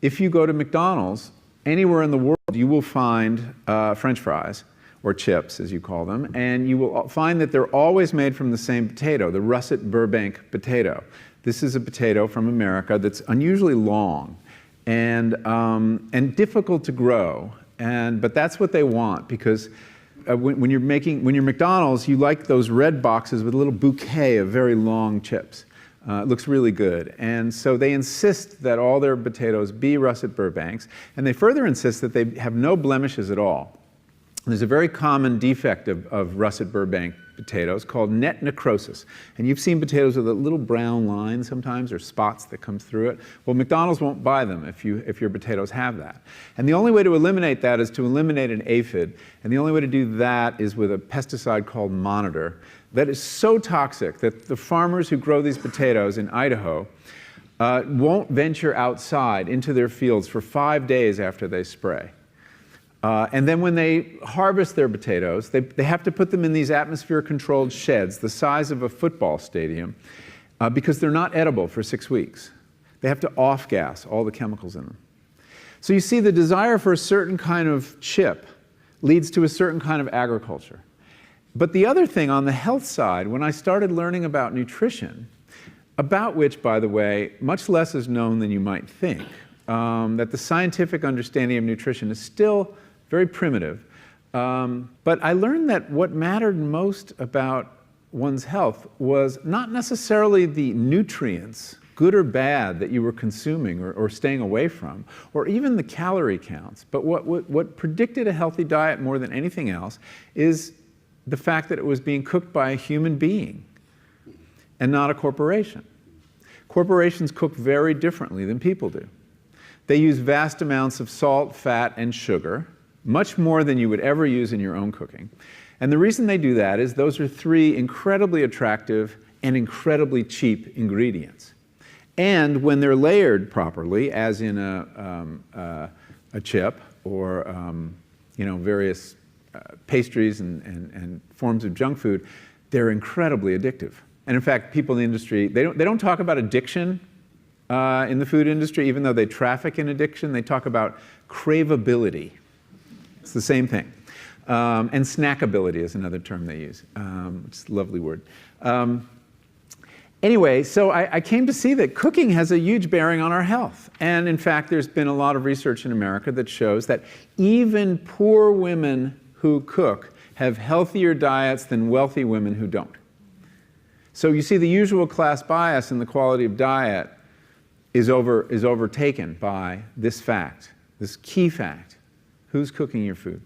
if you go to McDonald's, anywhere in the world, you will find French fries, or chips, as you call them, and you will find that they're always made from the same potato, the russet Burbank potato. This is a potato from America that's unusually long and difficult to grow, but that's what they want, because when you're McDonald's, you like those red boxes with a little bouquet of very long chips. It looks really good. And so they insist that all their potatoes be russet Burbanks, and they further insist that they have no blemishes at all. There's a very common defect of russet Burbank potatoes called net necrosis. And you've seen potatoes with a little brown line sometimes, or spots that come through it. Well, McDonald's won't buy them if your potatoes have that. And the only way to eliminate that is to eliminate an aphid. And the only way to do that is with a pesticide called Monitor that is so toxic that the farmers who grow these potatoes in Idaho won't venture outside into their fields for 5 days after they spray. And then when they harvest their potatoes, they have to put them in these atmosphere-controlled sheds the size of a football stadium because they're not edible for 6 weeks. They have to off-gas all the chemicals in them. So you see, the desire for a certain kind of chip leads to a certain kind of agriculture. But the other thing on the health side, when I started learning about nutrition, about which, by the way, much less is known than you might think, that the scientific understanding of nutrition is still very primitive. But I learned that what mattered most about one's health was not necessarily the nutrients, good or bad, that you were consuming or staying away from, or even the calorie counts. But what predicted a healthy diet more than anything else is the fact that it was being cooked by a human being and not a corporation. Corporations cook very differently than people do. They use vast amounts of salt, fat, and sugar, much more than you would ever use in your own cooking. And the reason they do that is those are 3 incredibly attractive and incredibly cheap ingredients. And when they're layered properly, as in a chip or various pastries and forms of junk food, they're incredibly addictive. And in fact, people in the industry, they don't talk about addiction in the food industry, even though they traffic in addiction. They talk about craveability. It's the same thing. And snackability is another term they use, which is a lovely word. Anyway, so I came to see that cooking has a huge bearing on our health. And in fact, there's been a lot of research in America that shows that even poor women who cook have healthier diets than wealthy women who don't. So you see, the usual class bias in the quality of diet is overtaken by this fact, this key fact. Who's cooking your food?